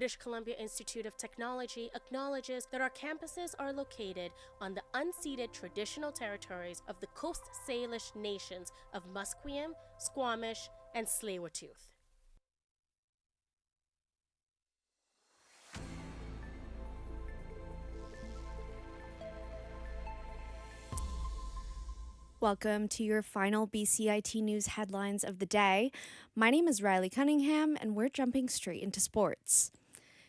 British Columbia Institute of Technology acknowledges that our campuses are located on the unceded traditional territories of the Coast Salish nations of Musqueam, Squamish, and Tsleil-Waututh. Welcome to your final BCIT News headlines of the day. My name is Riley Cunningham, and we're jumping straight into sports.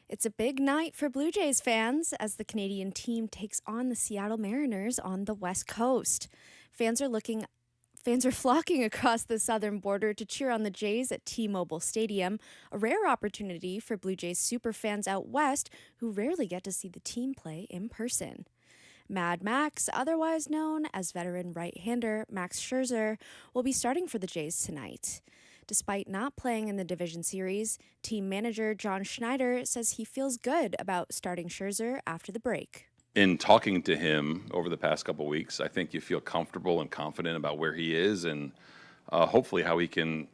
It's a big night for Blue Jays fans as the Canadian team takes on the Seattle Mariners on the West Coast. Fans are flocking across the southern border to cheer on the Jays at T-Mobile Stadium, a rare opportunity for Blue Jays superfans out west who rarely get to see the team play in person. Mad Max, otherwise known as veteran right-hander Max Scherzer, will be starting for the Jays tonight. Despite not playing in the division series, team manager John Schneider says he feels good about starting Scherzer after the break. In talking to him over the past couple of weeks, I think you feel comfortable and confident about where he is and hopefully how he can,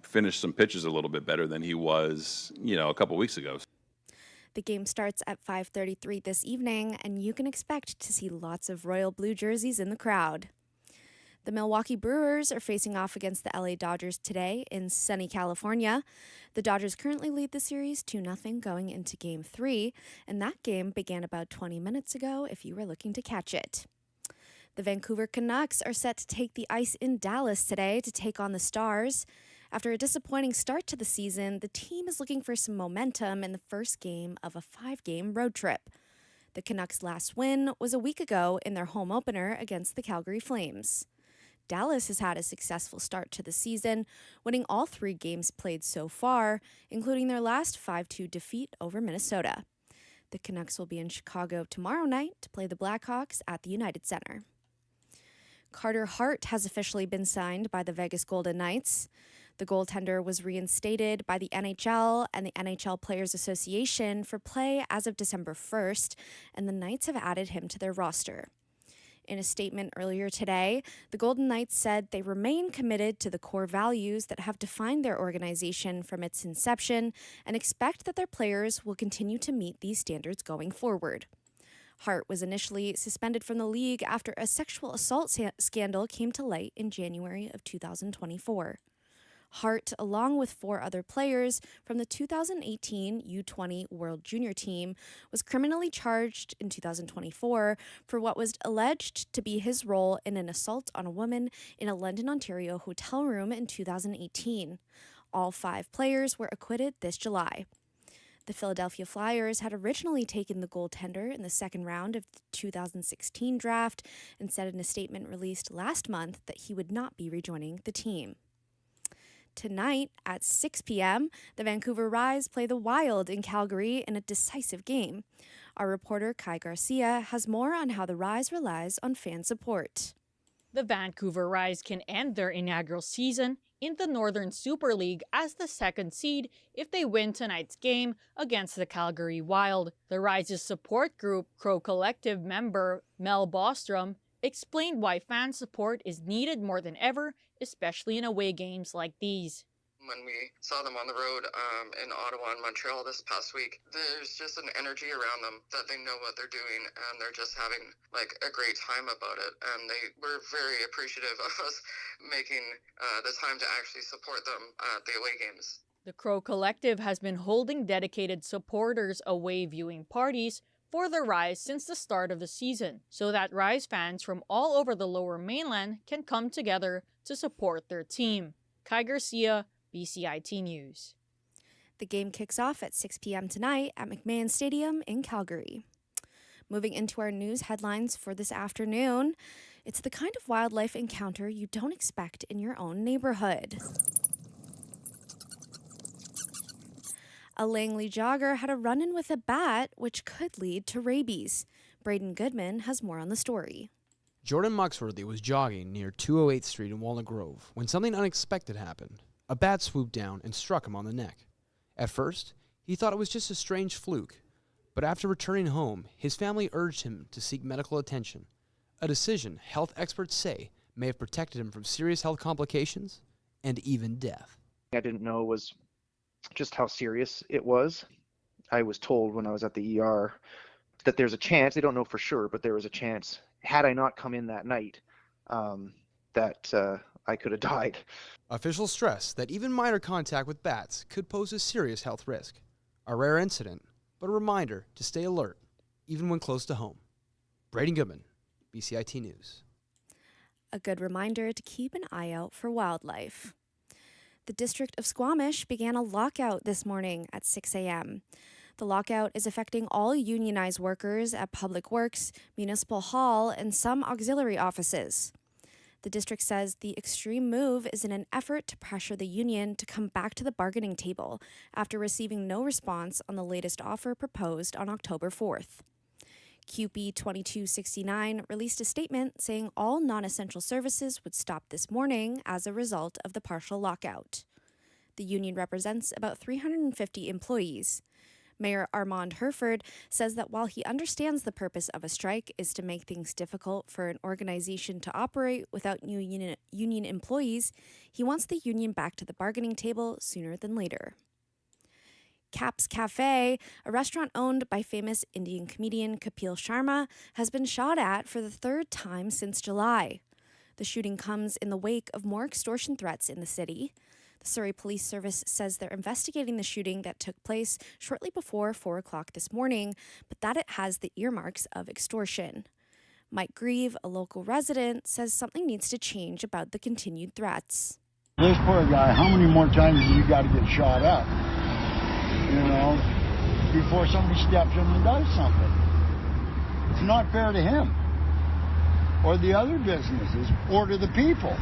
finish some pitches a little bit better than he was, a couple of weeks ago. The game starts at 5:33 this evening, and you can expect to see lots of royal blue jerseys in the crowd. The Milwaukee Brewers are facing off against the LA Dodgers today in sunny California. The Dodgers currently lead the series 2-0 going into Game 3, and that game began about 20 minutes ago if you were looking to catch it. The Vancouver Canucks are set to take the ice in Dallas today to take on the Stars. After a disappointing start to the season, the team is looking for some momentum in the first game of a 5-game road trip. The Canucks' last win was a week ago in their home opener against the Calgary Flames. Dallas has had a successful start to the season, winning all 3 games played so far, including their last 5-2 defeat over Minnesota. The Canucks will be in Chicago tomorrow night to play the Blackhawks at the United Center. Carter Hart has officially been signed by the Vegas Golden Knights. The goaltender was reinstated by the NHL and the NHL Players Association for play as of December 1st, and the Knights have added him to their roster. In a statement earlier today, the Golden Knights said they remain committed to the core values that have defined their organization from its inception and expect that their players will continue to meet these standards going forward. Hart was initially suspended from the league after a sexual assault scandal came to light in January of 2024. Hart, along with 4 other players from the 2018 U20 World Junior Team, was criminally charged in 2024 for what was alleged to be his role in an assault on a woman in a London, Ontario hotel room in 2018. All 5 players were acquitted this July. The Philadelphia Flyers had originally taken the goaltender in the second round of the 2016 draft and said in a statement released last month that he would not be rejoining the team. Tonight at 6 p.m., the Vancouver Rise play the Wild in Calgary in a decisive game. Our reporter Kai Garcia has more on how the Rise relies on fan support. The Vancouver Rise can end their inaugural season in the Northern Super League as the 2nd seed if they win tonight's game against the Calgary Wild. The Rise's support group, Crow Collective member Mel Bostrom, explained why fan support is needed more than ever, especially in away games like these. When we saw them on the road in Ottawa and Montreal this past week, there's just an energy around them that they know what they're doing and they're just having a great time about it. And they were very appreciative of us making the time to actually support them at the away games. The Crow Collective has been holding dedicated supporters away viewing parties for the Rise since the start of the season, so that Rise fans from all over the Lower Mainland can come together to support their team. Kai Garcia, BCIT News. The game kicks off at 6 p.m. tonight at McMahon Stadium in Calgary. Moving into our news headlines for this afternoon, it's the kind of wildlife encounter you don't expect in your own neighborhood. A Langley jogger had a run-in with a bat, which could lead to rabies. Braden Goodman has more on the story. Jordan Muxworthy was jogging near 208th Street in Walnut Grove when something unexpected happened. A bat swooped down and struck him on the neck. At first, he thought it was just a strange fluke, but after returning home, his family urged him to seek medical attention, a decision health experts say may have protected him from serious health complications and even death. I didn't know was just how serious it was. I was told when I was at the ER that there's a chance, they don't know for sure, but there was a chance, had I not come in that night, that I could have died. Officials stress that even minor contact with bats could pose a serious health risk. A rare incident, but a reminder to stay alert, even when close to home. Braden Goodman, BCIT News. A good reminder to keep an eye out for wildlife. The District of Squamish began a lockout this morning at 6 a.m. The lockout is affecting all unionized workers at Public Works, Municipal Hall, and some auxiliary offices. The district says the extreme move is in an effort to pressure the union to come back to the bargaining table after receiving no response on the latest offer proposed on October 4th. QP 2269 released a statement saying all non-essential services would stop this morning as a result of the partial lockout. The union represents about 350 employees. Mayor Armand Herford says that while he understands the purpose of a strike is to make things difficult for an organization to operate without union employees, he wants the union back to the bargaining table sooner than later. Cap's Cafe, a restaurant owned by famous Indian comedian Kapil Sharma, has been shot at for the third time since July. The shooting comes in the wake of more extortion threats in the city. The Surrey Police Service says they're investigating the shooting that took place shortly before 4 o'clock this morning, but that it has the earmarks of extortion. Mike Grieve, a local resident, says something needs to change about the continued threats. This poor guy, how many more times have you got to get shot up, before somebody steps in and does something? It's not fair to him, or the other businesses, or to the people.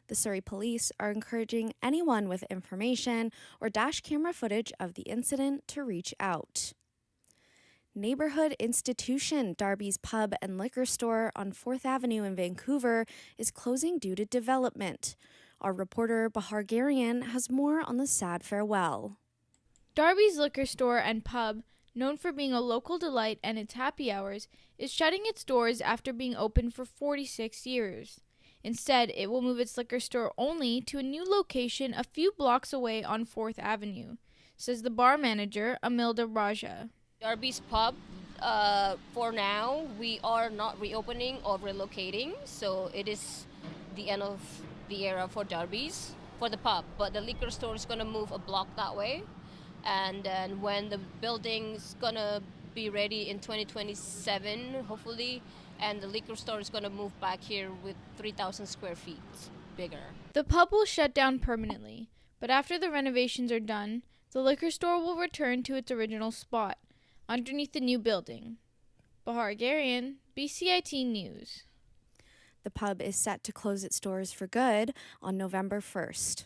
The Surrey Police are encouraging anyone with information or dash camera footage of the incident to reach out. Neighborhood institution Darby's Pub and Liquor Store on 4th Avenue in Vancouver is closing due to development. Our reporter Bahar Garian has more on the sad farewell. Darby's Liquor Store and Pub, known for being a local delight and its happy hours, is shutting its doors after being open for 46 years. Instead, it will move its liquor store only to a new location a few blocks away on 4th Avenue, says the bar manager, Amilda Raja. Darby's Pub, for now, we are not reopening or relocating, so it is the end of the era for Darby's, for the pub. But the liquor store is going to move a block that way, and then when the building's going to be ready in 2027, hopefully, and the liquor store is going to move back here with 3,000 square feet bigger. The pub will shut down permanently, but after the renovations are done, the liquor store will return to its original spot, underneath the new building. Bahar Garian, BCIT News. The pub is set to close its doors for good on November 1st.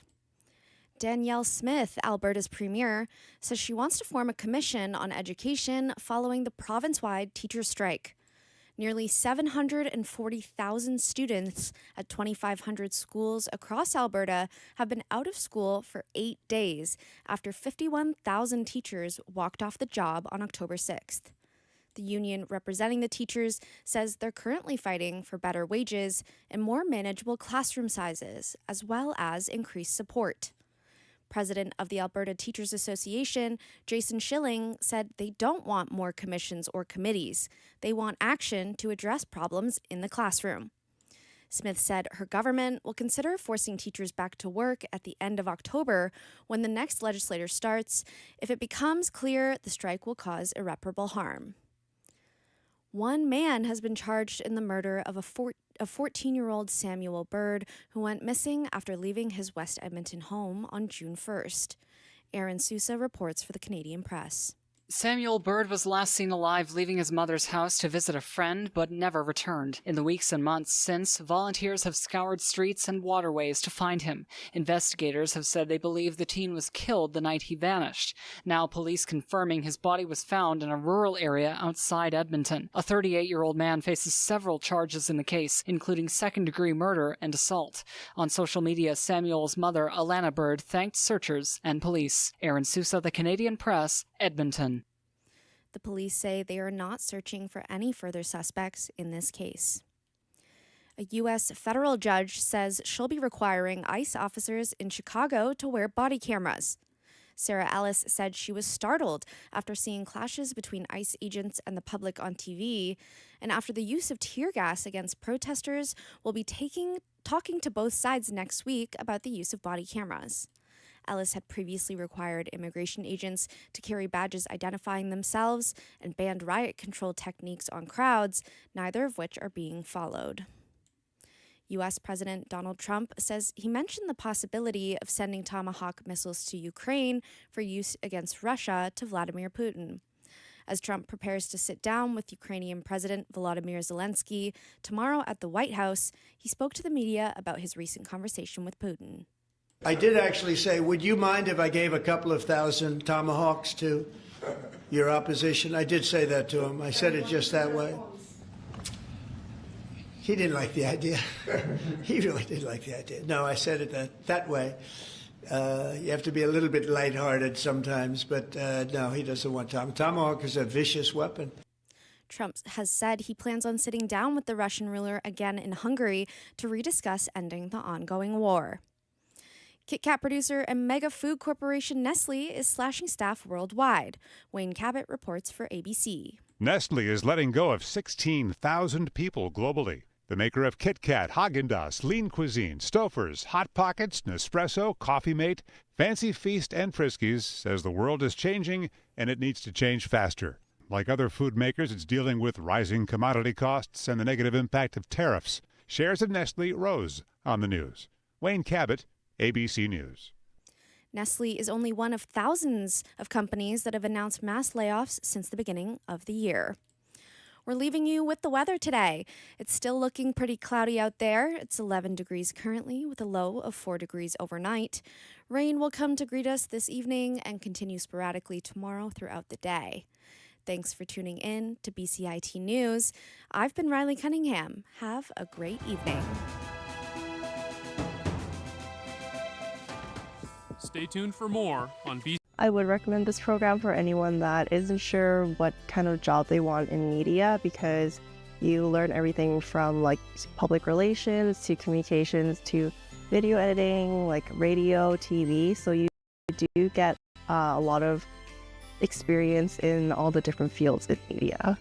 Danielle Smith, Alberta's premier, says she wants to form a commission on education following the province-wide teacher strike. Nearly 740,000 students at 2,500 schools across Alberta have been out of school for 8 days after 51,000 teachers walked off the job on October 6th. The union representing the teachers says they're currently fighting for better wages and more manageable classroom sizes, as well as increased support. President of the Alberta Teachers Association, Jason Schilling, said they don't want more commissions or committees. They want action to address problems in the classroom. Smith said her government will consider forcing teachers back to work at the end of October when the next legislature starts if it becomes clear the strike will cause irreparable harm. One man has been charged in the murder of a 14-year-old Samuel Bird who went missing after leaving his West Edmonton home on June 1st. Aaron Sousa reports for the Canadian Press. Samuel Bird was last seen alive leaving his mother's house to visit a friend, but never returned. In the weeks and months since, volunteers have scoured streets and waterways to find him. Investigators have said they believe the teen was killed the night he vanished. Now police confirming his body was found in a rural area outside Edmonton. A 38-year-old man faces several charges in the case, including second-degree murder and assault. On social media, Samuel's mother, Alana Bird, thanked searchers and police. Aaron Sousa, the Canadian Press, Edmonton. The police say they are not searching for any further suspects in this case. A U.S. federal judge says she'll be requiring ICE officers in Chicago to wear body cameras. Sarah Ellis said she was startled after seeing clashes between ICE agents and the public on TV, and after the use of tear gas against protesters, will be talking to both sides next week about the use of body cameras. Ellis had previously required immigration agents to carry badges identifying themselves and banned riot control techniques on crowds, neither of which are being followed. U.S. President Donald Trump says he mentioned the possibility of sending Tomahawk missiles to Ukraine for use against Russia to Vladimir Putin. As Trump prepares to sit down with Ukrainian President Volodymyr Zelensky tomorrow at the White House, he spoke to the media about his recent conversation with Putin. I did actually say, would you mind if I gave a couple of thousand Tomahawks to your opposition? I did say that to him. I said it just that way. He didn't like the idea. He really didn't like the idea. No, I said it that way. You have to be a little bit lighthearted sometimes, but no, he doesn't want Tomahawk is a vicious weapon. Trump has said he plans on sitting down with the Russian ruler again in Hungary to rediscuss ending the ongoing war. Kit Kat producer and mega food corporation Nestle is slashing staff worldwide. Wayne Cabot reports for ABC. Nestle is letting go of 16,000 people globally. The maker of Kit Kat, Häagen-Dazs, Lean Cuisine, Stouffer's, Hot Pockets, Nespresso, Coffee Mate, Fancy Feast, and Friskies says the world is changing and it needs to change faster. Like other food makers, it's dealing with rising commodity costs and the negative impact of tariffs. Shares of Nestle rose on the news. Wayne Cabot, ABC News. Nestle is only one of thousands of companies that have announced mass layoffs since the beginning of the year. We're leaving you with the weather today. It's still looking pretty cloudy out there. It's 11 degrees currently with a low of 4 degrees overnight. Rain will come to greet us this evening and continue sporadically tomorrow throughout the day. Thanks for tuning in to BCIT News. I've been Riley Cunningham. Have a great evening. Stay tuned for more on BCIT. I would recommend this program for anyone that isn't sure what kind of job they want in media, because you learn everything from like public relations to communications to video editing, like radio, TV. So you do get a lot of experience in all the different fields in media.